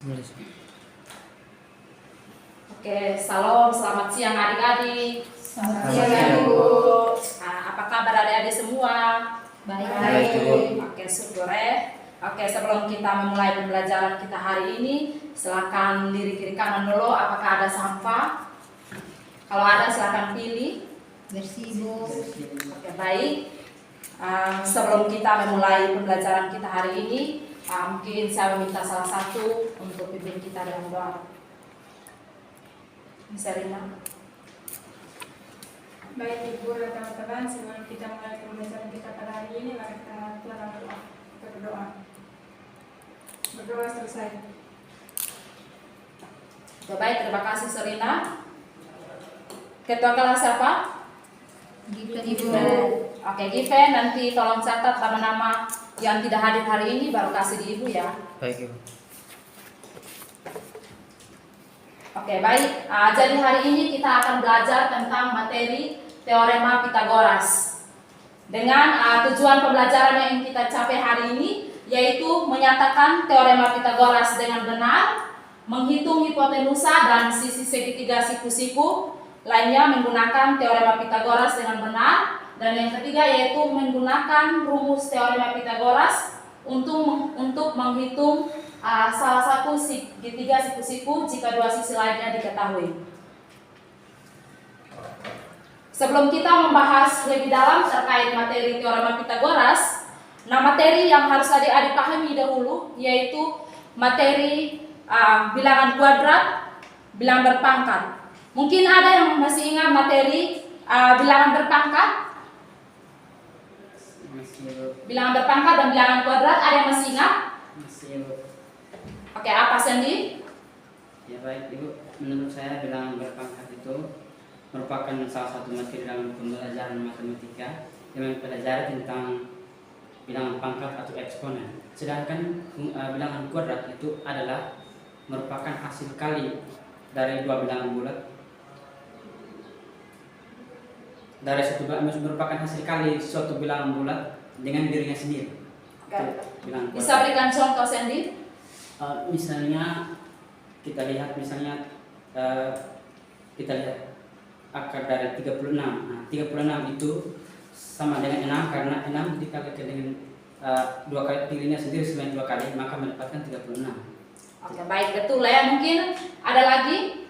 Oke, salam, selamat siang adik-adik. Selamat siang, Ibu. Nah, apa kabar adik-adik semua? Baik. Oke, syukur ya. Oke, sebelum kita memulai pembelajaran kita hari ini, silakan lirik kiri kanan dulu. Apakah ada sampah? Kalau ada, silakan pilih. Bersih, Bu. Oke, baik. Sebelum kita memulai pembelajaran kita hari ini, mungkin saya meminta salah satu untuk pimpin kita dalam doa. Serina. Baik Ibu dan teman-teman, sebelum kita mulai pembelajaran kita pada hari ini, mari kita telah berdoa. Berdoa selesai. Oke, baik, terima kasih Serina. Ketua kelas siapa? Given, Ibu. Oke, Given, nanti tolong catat nama-nama yang tidak hadir hari ini, baru kasih di Ibu ya. Baik, Ibu. Oke, baik. Jadi hari ini kita akan belajar tentang materi teorema Pitagoras. Dengan tujuan pembelajaran yang kita capai hari ini, yaitu menyatakan teorema Pitagoras dengan benar, menghitung hipotenusa dan sisi segitiga siku-siku lainnya menggunakan teorema Pitagoras dengan benar, dan yang ketiga yaitu menggunakan rumus teorema Pitagoras untuk menghitung salah satu segitiga siku-siku jika dua sisi lainnya diketahui. Sebelum kita membahas lebih dalam terkait materi teorema Pitagoras, materi yang harus adik-adik pahami dahulu yaitu materi bilangan kuadrat, bilangan berpangkat. Mungkin ada yang masih ingat materi bilangan berpangkat? Bilangan berpangkat dan bilangan kuadrat, ada yang masih ingat? Oke, apa Sandy? Ya baik Ibu, menurut saya bilangan berpangkat itu merupakan salah satu materi dalam pembelajaran matematika yang mempelajari tentang bilangan pangkat atau eksponen. Sedangkan bilangan kuadrat itu adalah merupakan hasil kali dari dua bilangan bulat. Dari satu merupakan hasil kali suatu bilangan bulat dengan dirinya sendiri. Oke. Bilangan kuadrat. Bisa berikan contoh Sandy? Misalnya kita lihat akar dari 36. Nah, 36 itu sama dengan 6 karena 6 dikalikan dengan dua kali dirinya sendiri selain dua kali, maka mendapatkan 36. Oke, baik, betul ya. Mungkin ada lagi?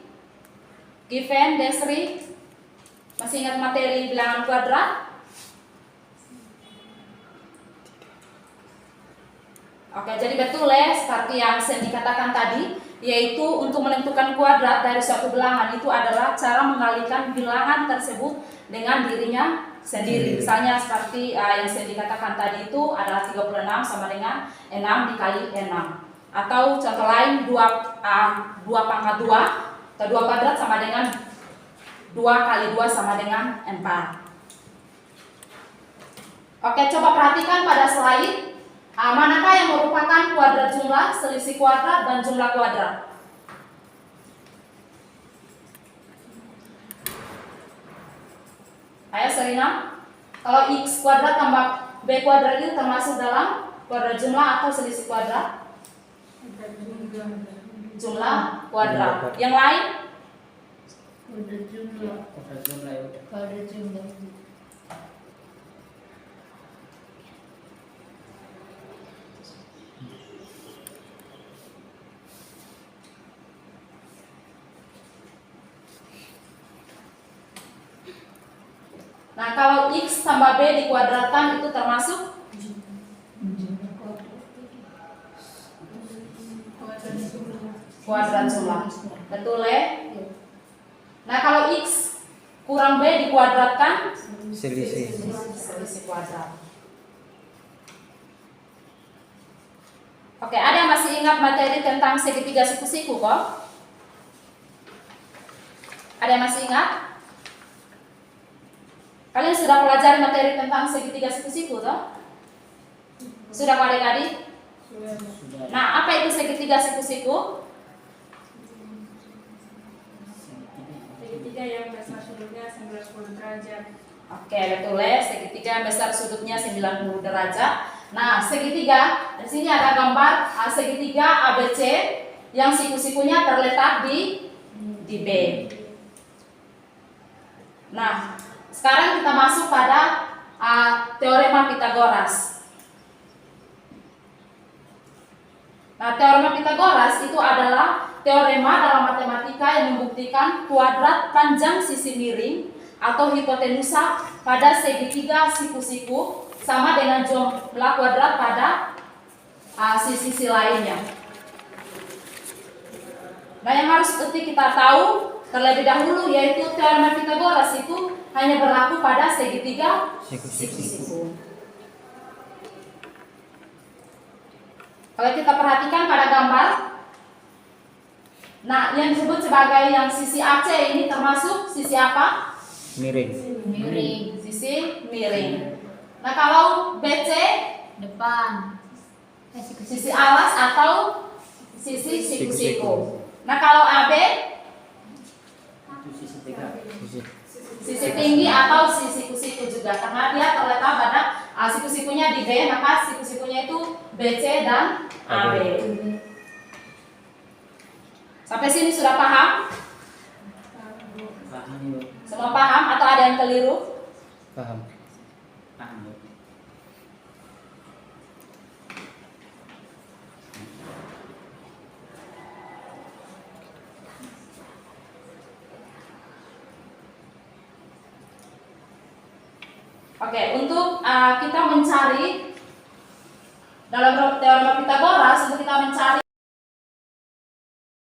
Given, Desri, masih ingat materi bilangan kuadrat? Oke, jadi betul ya, seperti yang saya dikatakan tadi, yaitu untuk menentukan kuadrat dari suatu bilangan itu adalah cara mengalihkan bilangan tersebut dengan dirinya sendiri. Misalnya seperti yang saya dikatakan tadi itu adalah 36 sama dengan 6 dikali 6. Atau contoh lain 2 pangkat 2 atau 2 kuadrat sama dengan 2 kali 2 sama dengan 4. Oke, coba perhatikan pada slide. Manakah yang merupakan kuadrat jumlah, selisih kuadrat, dan jumlah kuadrat? Ayo Serina, kalau x kuadrat tambah b kuadrat itu termasuk dalam kuadrat jumlah atau selisih kuadrat? Jumlah kuadrat. Yang lain? Kuadrat jumlah. Nah, kalau x tambah b dikuadratkan itu termasuk kuadrat jumlah. Betul ya? Nah, kalau x kurang b dikuadratkan Selisih. selisih kuadrat. Oke, ada yang masih ingat materi tentang segitiga siku-siku kok? Ada yang masih ingat? Kalian sudah pelajari materi tentang segitiga siku-siku toh? Sudah Pak adik-adik? Nah, apa itu segitiga siku-siku? Segitiga yang besar sudutnya 90 derajat. Oke, betul ya. Segitiga yang besar sudutnya 90 derajat. Nah, segitiga, di sini ada gambar segitiga ABC yang siku-sikunya terletak di B. Nah, sekarang kita masuk pada teorema Pitagoras. Nah, teorema Pitagoras itu adalah teorema dalam matematika yang membuktikan kuadrat panjang sisi miring atau hipotenusa pada segitiga siku-siku sama dengan jumlah kuadrat pada sisi-sisi lainnya. Nah, yang harus kita tahu terlebih dahulu yaitu teorema Pitagoras itu hanya berlaku pada segitiga siku-siku. Kalau kita perhatikan pada gambar, nah yang disebut sebagai yang sisi AC ini termasuk sisi apa? Miring. Sisi miring. Nah, kalau BC Depan. sisi alas atau sisi siku-siku. Nah, kalau AB Itu sisi 3. sisi tinggi atau sisi siku-siku juga karena dia terletak pada siku-sikunya di B, maka siku-sikunya itu BC dan AB. Sampai sini sudah paham? Paham, Bu. Semua paham atau ada yang keliru? Paham, Bu. Oke, untuk kita mencari dalam teorema Pitagoras, untuk kita mencari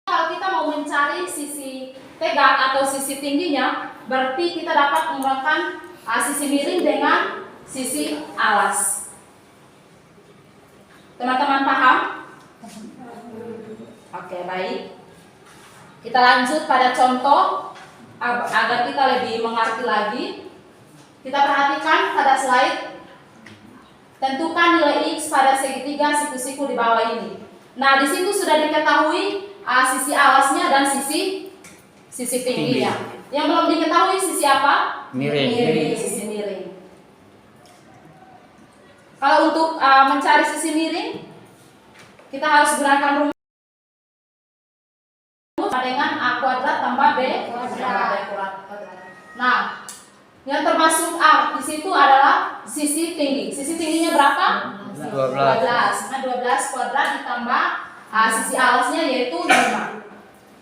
kalau kita mau mencari sisi tegak atau sisi tingginya, berarti kita dapat menggunakan sisi miring dengan sisi alas. Teman-teman paham? Oke, baik. Kita lanjut pada contoh agar kita lebih mengerti lagi. Kita perhatikan pada slide. Tentukan nilai X pada segitiga siku-siku di bawah ini. Nah, di situ sudah diketahui sisi alasnya dan sisi tingginya. Yang belum diketahui sisi apa? Miring. Sisi miring. Kalau untuk mencari sisi miring, kita harus gunakan rumus dengan A kuadrat tambah B kuadrat. Nah, yang termasuk A di situ adalah sisi tinggi. Sisi tingginya berapa? 12. Nah, 12 kuadrat ditambah sisi alasnya yaitu 5.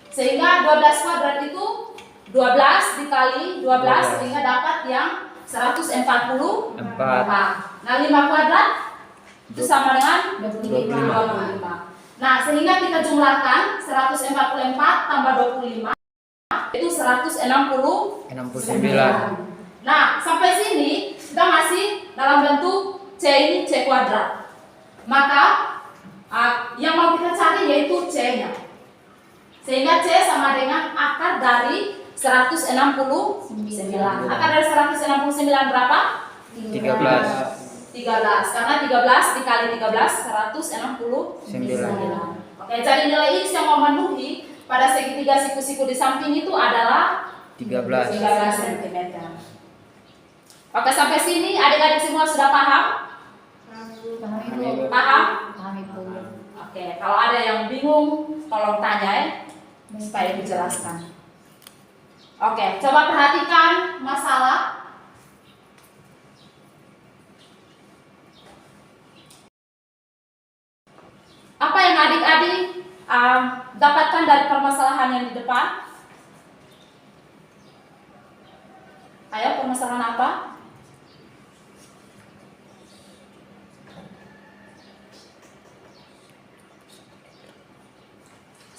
Sehingga 12 kuadrat itu 12 dikali 12 sehingga dapat yang 144. Nah, 5 kuadrat itu sama dengan 25. Nah, sehingga kita jumlahkan 144 tambah 25 itu 169. Nah, sampai sini kita masih dalam bentuk C ini C kuadrat. Maka yang mau kita cari yaitu C-nya. Sehingga C sama dengan akar dari 169. Akar dari 169 berapa? 13. Karena 13 dikali 13 169. Oke, jadi nilai X yang memenuhi pada segitiga siku-siku di samping itu adalah 13 cm. Oke, sampai sini adik-adik semua sudah paham? Paham? Oke, kalau ada yang bingung tolong tanya ya, supaya dijelaskan. Oke, coba perhatikan masalah. Apa yang adik-adik dapatkan dari permasalahan yang di depan? Ayo, permasalahan apa?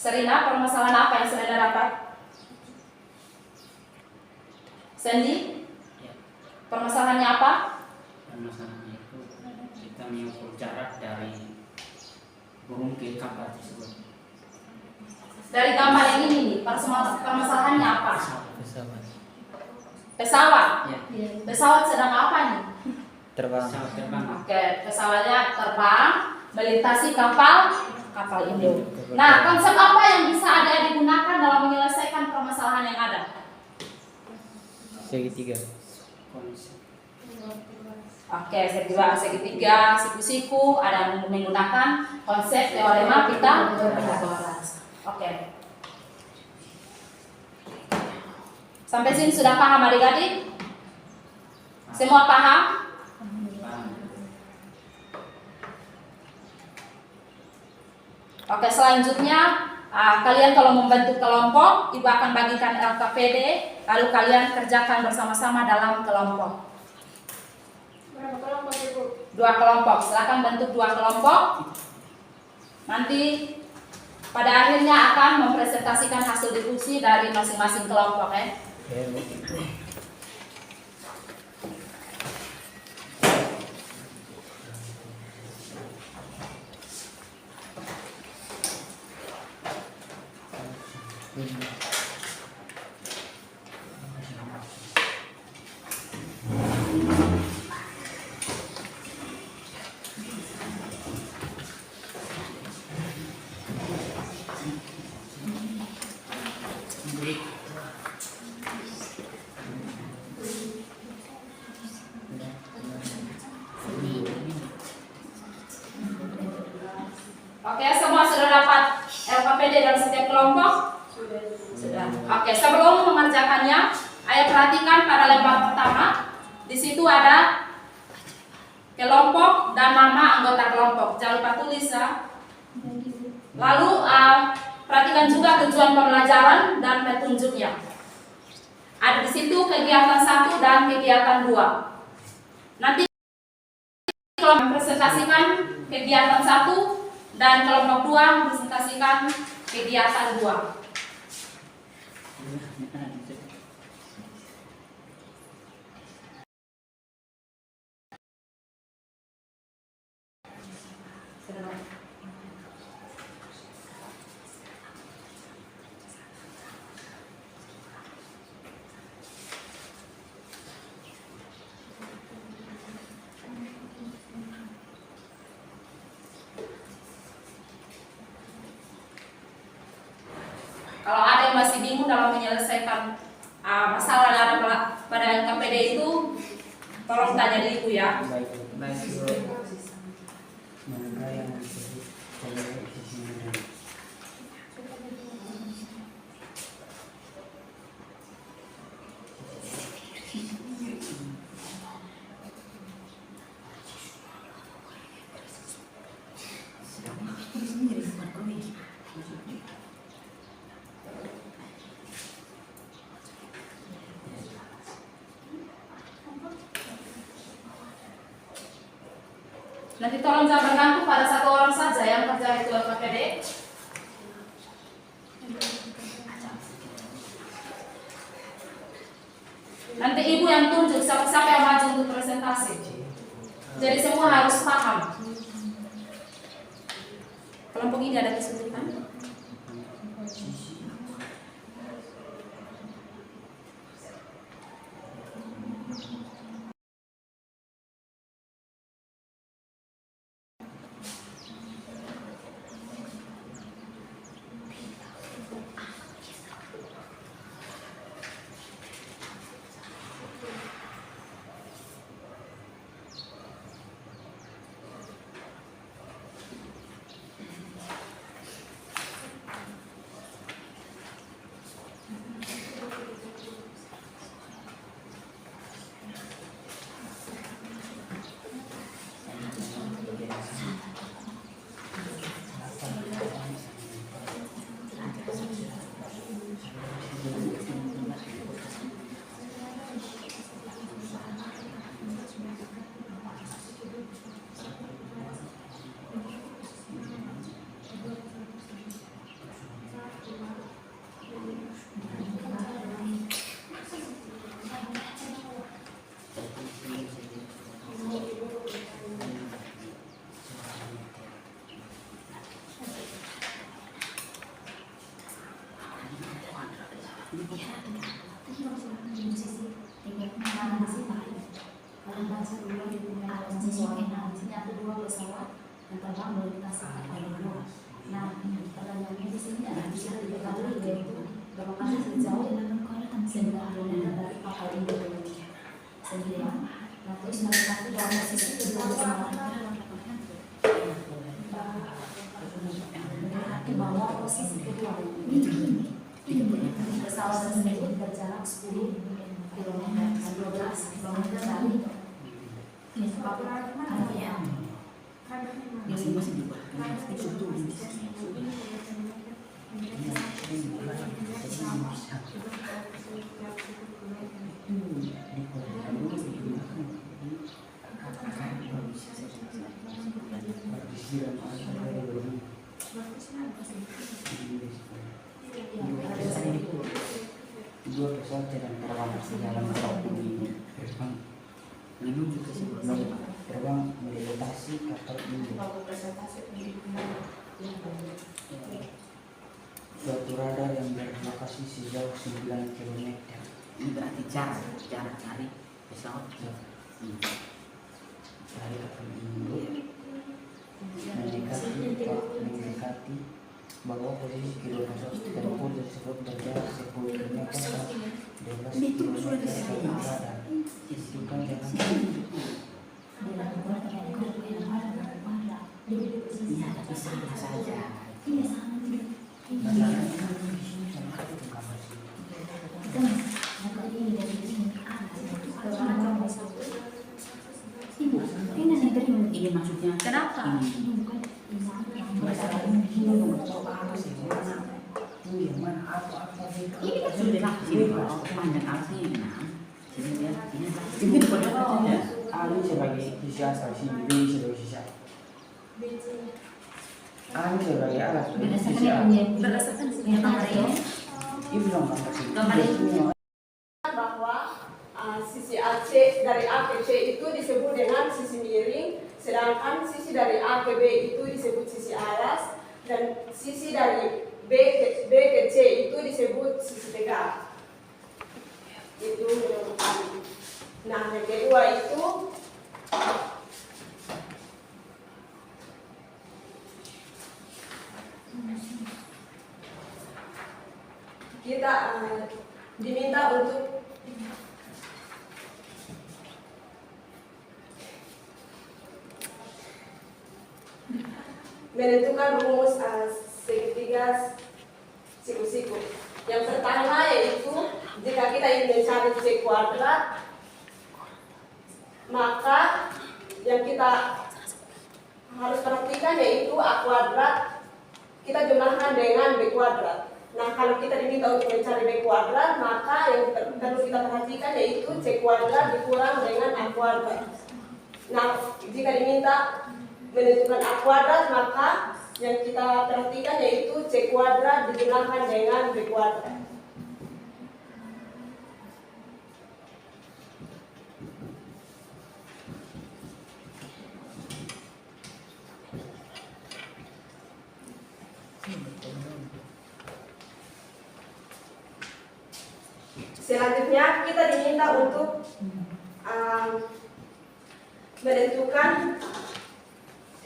Serina, permasalahan apa yang Serina dapat? Sandy? Permasalahannya apa? Permasalahannya itu kita mengukur jarak dari burung ke kapal tersebut. Dari gambar yang ini nih, permasalahannya apa? Pesawat. Ya. Pesawat sedang apa nih? Terbang. Oke, pesawatnya terbang melintasi kapal Indo. Nah, konsep apa yang bisa ada digunakan dalam menyelesaikan permasalahan yang ada? Segitiga. Oke, segitiga, siku-siku, ada menggunakan konsep teorema Pitagoras. Oke. Sampai sini sudah paham adik-adik? Semua paham? Oke, selanjutnya kalian kalau membentuk kelompok, Ibu akan bagikan LKPD, lalu kalian kerjakan bersama-sama dalam kelompok. Berapa kelompok Ibu? 2 kelompok, silakan bentuk 2 kelompok. Nanti pada akhirnya akan mempresentasikan hasil diskusi dari masing-masing kelompok ya. Oke, semua sudah dapat LKPD dalam setiap kelompok? Sudah. Oke, sebelum mengerjakannya, ayo perhatikan pada lembar pertama. Di situ ada kelompok dan nama anggota kelompok. Jangan lupa tulis ya. Lalu perhatikan juga tujuan pembelajaran dan petunjuknya. Ada di situ kegiatan 1 dan kegiatan 2. Nanti kalau mempresentasikan kegiatan 1 dan kelompok 2 mempresentasikan kegiatan 2. Kalau ada yang masih bingung dalam menyelesaikan masalah yang ada pada LKPD itu, tolong tanya di Ibu ya. Nanti tolong jangan bergantung pada satu orang saja yang kerja itu LKPD. Nanti Ibu yang tunjuk siapa-siapa yang maju untuk presentasi. Jadi semua harus paham. Kelompok ini ada kesulitan? berarti bahwa posisi kedua ini pesawat tersebut berjarak 10 km 12 km dari dua pesawat sedang terbang dalam waktu ini menuju ke sebelum terbang melintasi kapal ini. Suatu radar yang berlokasi sejauh 9 km. Ini berarti cara cari pesawat dari kapal ini mendekati bahwa posisi kedua pesawat tempur tersebut berjarak 10 km 12 km dari radar. Bukan jangan tapi salah saja. Ini maksudnya kenapa? Ini kan sudah panjang alasnya ini Ali sebagai sisi asal sini, B sebagai sisi asal. Ali sebagai alas sisi asal. Berdasarkan gambar ini. Ibu dong Gambar ini. Bahwa sisi AC dari A ke C itu disebut dengan sisi miring, sedangkan sisi dari A ke B itu disebut sisi alas, dan sisi dari B ke C itu disebut sisi tegak. Itu yang pertama. Nah, yang kedua itu kita diminta untuk menentukan rumus segitiga siku-siku. Yang pertama yaitu jika kita ingin mencari C kuadrat, maka yang kita harus perhatikan yaitu A kuadrat kita jumlahkan dengan B kuadrat. Nah, kalau kita diminta untuk mencari B kuadrat, maka yang perlu kita perhatikan yaitu C kuadrat dikurang dengan A kuadrat. Nah, jika diminta menentukan A kuadrat, maka yang kita perhatikan yaitu C kuadrat dijumlahkan dengan B kuadrat. Selanjutnya kita diminta untuk menentukan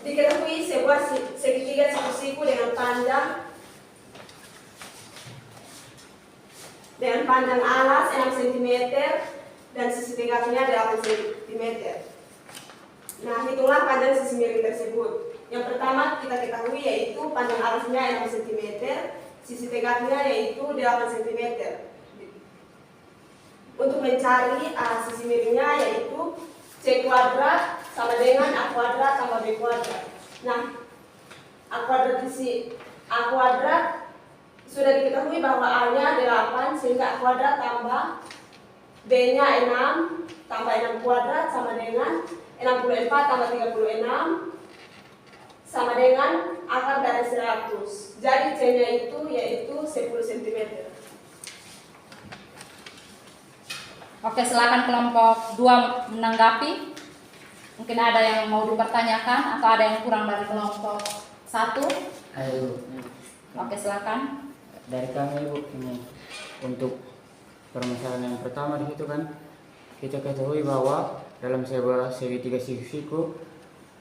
diketahui sebuah segitiga siku-siku dengan panjang alas 6 cm dan sisi tegaknya 8 cm. Nah, hitunglah panjang sisi miring tersebut. Yang pertama kita ketahui yaitu panjang alasnya 6 cm, sisi tegaknya yaitu 8 cm. Untuk mencari sisi miringnya yaitu C kuadrat sama dengan A kuadrat tambah B kuadrat. Nah, A kuadrat sudah diketahui bahwa A-nya 8 sehingga A kuadrat tambah B-nya 6 tambah 6 kuadrat sama dengan 64 tambah 36 sama dengan akar dari 100. Jadi C-nya itu yaitu 10 cm. Oke, silakan kelompok 2 menanggapi. Mungkin ada yang mau dipertanyakan atau ada yang kurang dari kelompok 1. Ayo. Oke, silakan. Dari kami Ibu ini untuk permasalahan yang pertama di situ kan kita ketahui bahwa dalam sebuah segitiga siku-siku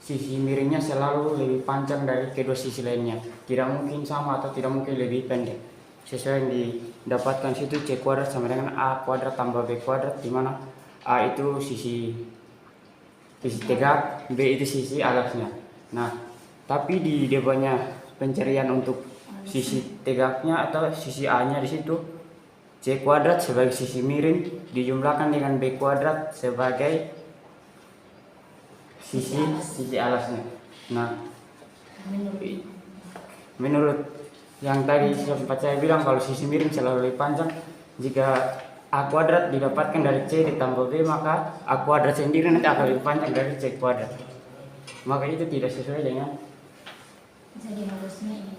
sisi miringnya selalu lebih panjang dari kedua sisi lainnya. Tidak mungkin sama atau tidak mungkin lebih pendek. Sesuai yang didapatkan situ C kuadrat sama dengan A kuadrat tambah B kuadrat, di mana A itu sisi tegak, B itu sisi alasnya. Nah, tapi di dia banyak pencarian untuk sisi tegaknya atau sisi A-nya di situ, C kuadrat sebagai sisi miring dijumlahkan dengan B kuadrat sebagai sisi alasnya. Nah, menurut yang tadi sempat saya bilang kalau sisi miring selalu lebih panjang, jika A kuadrat didapatkan dari C ditambah B, maka A kuadrat sendiri nanti akan lebih panjang dari C kuadrat. Maka itu tidak sesuai dengan,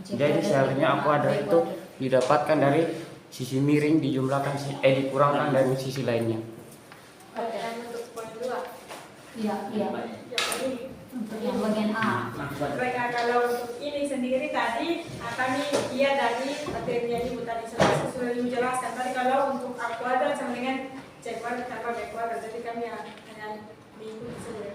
jadi seharusnya A kuadrat itu didapatkan dari sisi miring dijumlahkan dikurangkan dari sisi lainnya. Dan untuk poin 2. Iya. Yang ini. Untuk yang bagian A. Mereka kalau untuk ini sendiri tadi kami dari materi yang ibu tadi sudah menjelaskan tadi kalau untuk A kuadrat sama dengan C kuadrat tambah B kuadrat, jadi kami hanya mengikuti saja.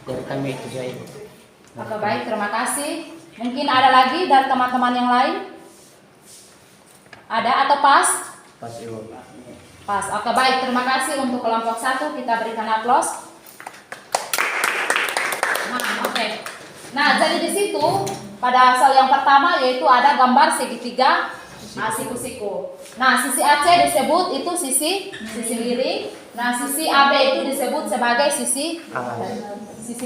Dari kami itu saja. Oke, baik, terima kasih. Mungkin ada lagi dari teman-teman yang lain? Ada atau pas? Pas Ibu. Pas. Oke, baik, terima kasih untuk kelompok 1, kita berikan aplaus. Nah, oke. Nah, jadi di situ pada soal yang pertama yaitu ada gambar segitiga siku-siku. Nah, sisi AC disebut itu sisi miring. Nah, sisi AB itu disebut sebagai sisi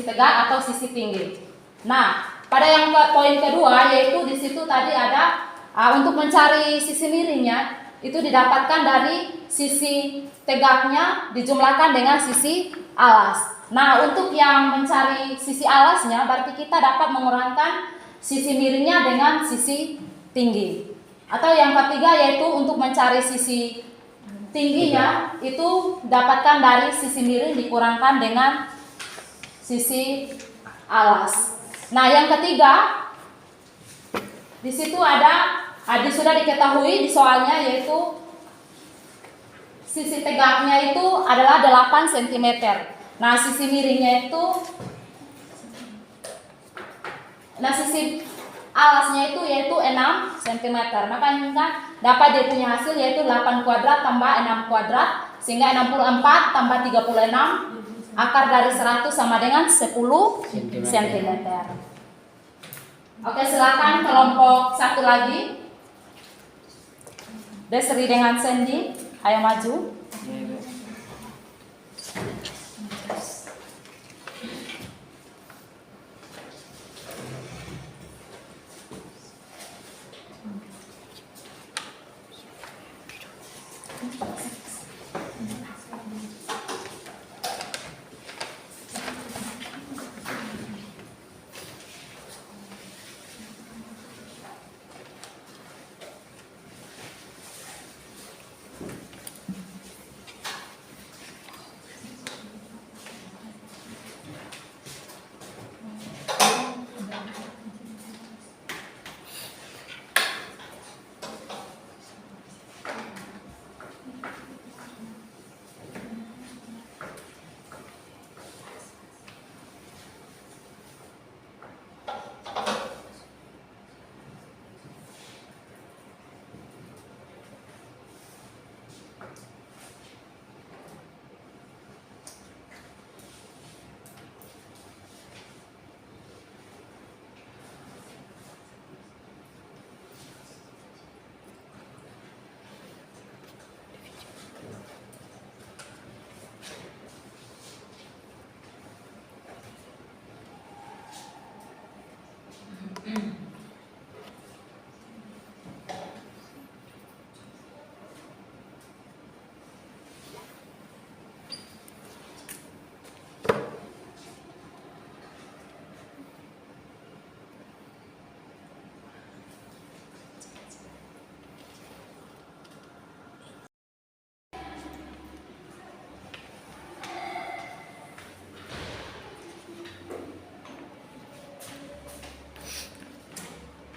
tegak atau sisi tinggi. Nah, pada yang poin kedua yaitu di situ tadi ada untuk mencari sisi miringnya itu didapatkan dari sisi tegaknya dijumlahkan dengan sisi alas. Nah, untuk yang mencari sisi alasnya berarti kita dapat mengurangkan sisi miringnya dengan sisi tinggi. Atau yang ketiga yaitu untuk mencari sisi tingginya itu dapatkan dari sisi miring dikurangkan dengan sisi alas. Nah, yang ketiga di situ ada sudah diketahui di soalnya yaitu sisi tegaknya itu adalah 8 cm. Nah, sisi miringnya itu sisi alasnya itu yaitu 6 cm. Maka dapat dia punya hasil yaitu 8 kuadrat tambah 6 kuadrat sehingga 64 tambah 36 akar dari 100 sama dengan 10 cm. Oke, silakan kelompok 1 lagi. Desri dengan Sandy, ayo maju.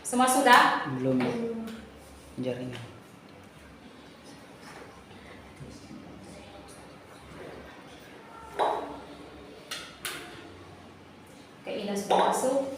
Semua sudah? Belum. Jaringnya. Ina sudah masuk.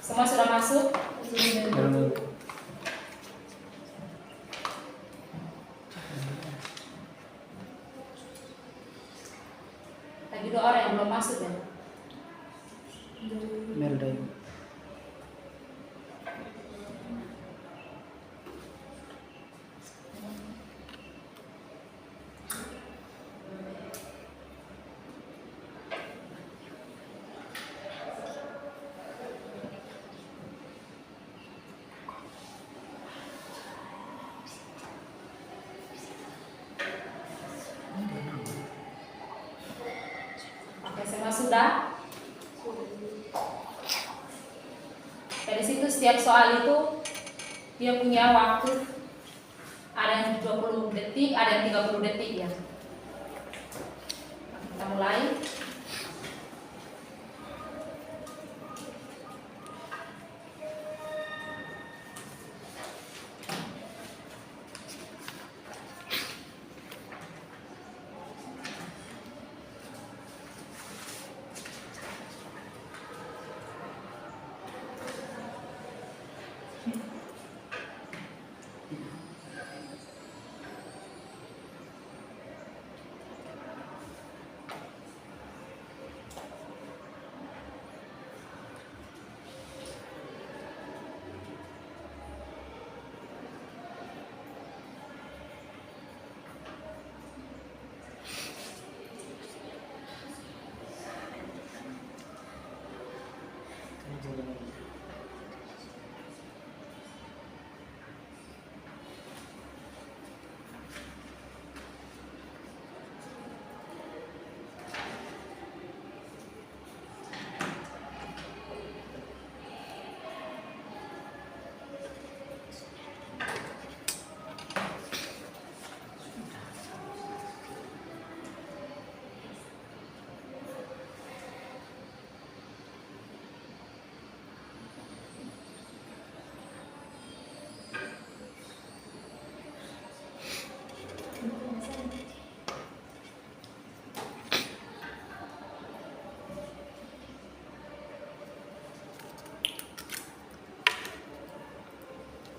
Semua sudah masuk? Belum. Lagi 2 orang yang belum masuk ya? Melda Ibu. Oke, semua sudah? Dari situ setiap soal itu dia punya waktu, ada yang 20 detik, ada yang 30 detik ya. Kita mulai.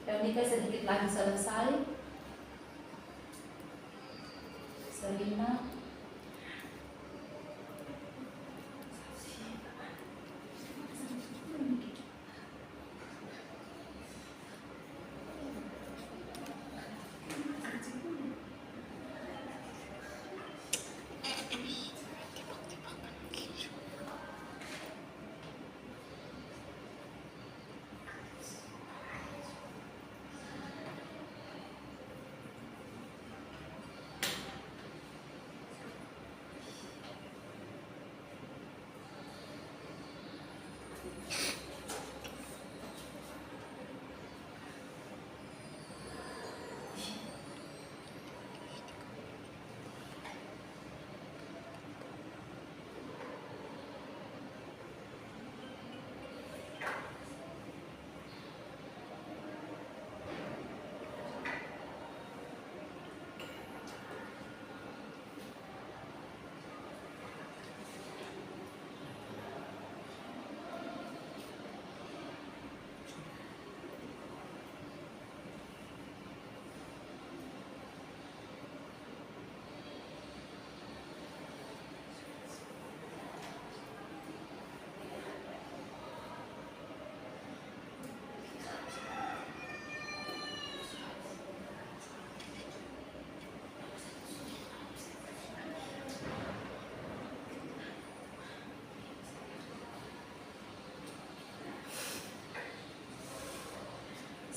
Veronica sedikit lagi selesai. Selina.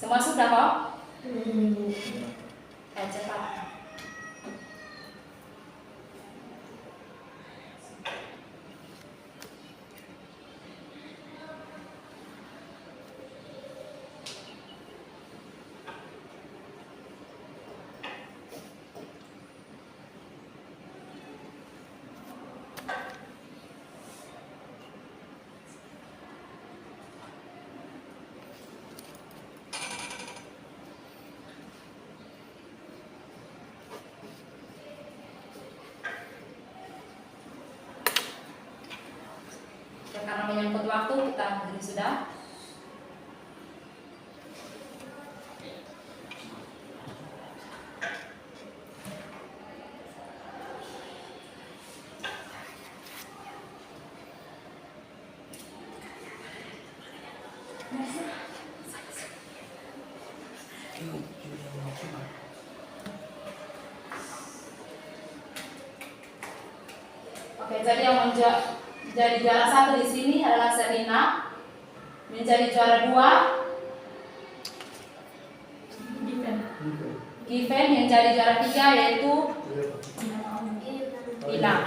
Semua sudah kok? Cepat. Karena menyangkut waktu kita beri sudah. Oke, jadi yang menjadi juara 1 di sini adalah Serina. Menjadi juara 2 Given. Yang jadi juara 3 yaitu Ina.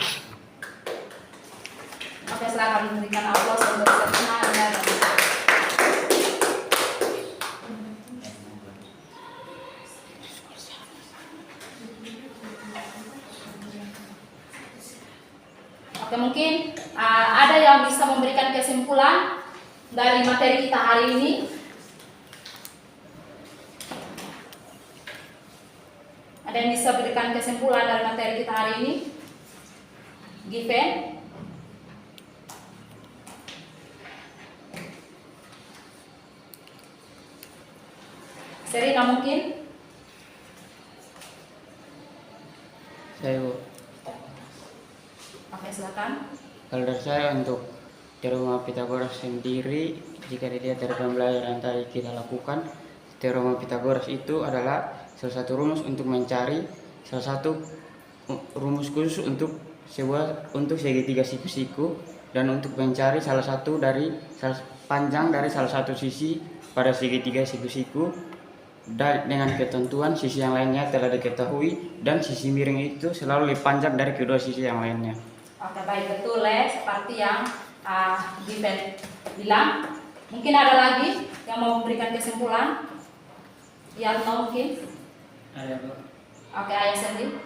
Oke, silakan memberikan aplaus untuk Serina dan Oke, mungkin ada yang bisa memberikan kesimpulan dari materi kita hari ini. Ada yang bisa berikan kesimpulan dari materi kita hari ini? Given? Serina mungkin? Saya Bu. Oke, silakan. Kalau dari saya untuk teorema Pythagoras sendiri, jika dilihat dari pembelajaran yang tadi kita lakukan, teorema Pythagoras itu adalah salah satu rumus untuk mencari salah satu rumus khusus untuk segitiga siku-siku dan untuk mencari salah satu dari panjang dari salah satu sisi pada segitiga siku-siku dan dengan ketentuan sisi yang lainnya telah diketahui dan sisi miring itu selalu lebih panjang dari kedua sisi yang lainnya. Oke, baik, betul seperti yang Given bilang. Mungkin ada lagi yang mau memberikan kesimpulan? Yang mungkin? Ada Bu. Oke, Ayah Sandy.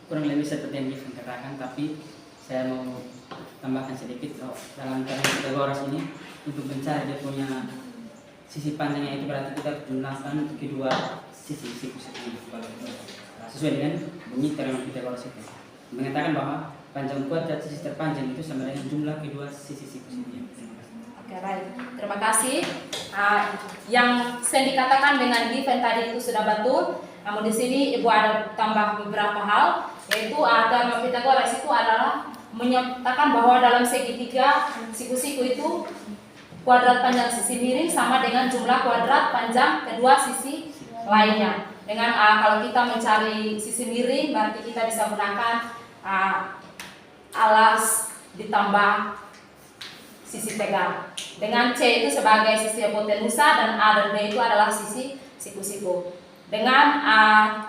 Kurang lebih seperti yang Given katakan, tapi saya mau tambahkan sedikit dalam teorema Pythagoras ini untuk mencari dia punya sisi panjangnya itu berarti kita gunakan kedua sisi siku-siku sesuai dengan bunyi teorema Pythagoras itu mengatakan bahwa panjang kuadrat sisi terpanjang itu sama dengan jumlah kedua sisi siku-sikunya. Oke, baik. Terima kasih. Yang saya dikatakan dengan Given tadi itu sudah betul. Namun di sini Ibu ada tambah beberapa hal, yaitu teorema Pythagoras itu adalah menyatakan bahwa dalam segitiga siku-siku itu kuadrat panjang sisi miring sama dengan jumlah kuadrat panjang kedua sisi lainnya. Dengan kalau kita mencari sisi miring, berarti kita bisa gunakan alas ditambah sisi tegal. Dengan C itu sebagai sisi hipotenusa dan A dan B itu adalah sisi siku-siku. Dengan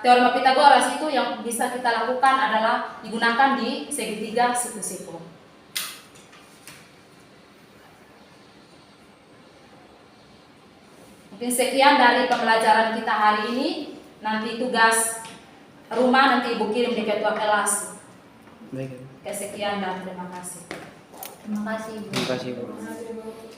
teorema Pythagoras itu yang bisa kita lakukan adalah digunakan di segitiga siku-siku. Mungkin sekian dari pembelajaran kita hari ini. Nanti tugas rumah nanti Ibu kirim di ketua kelas. Baik. Kesekian dan terima kasih. Terima kasih Bu. Terima kasih Bu. Terima kasih Bu.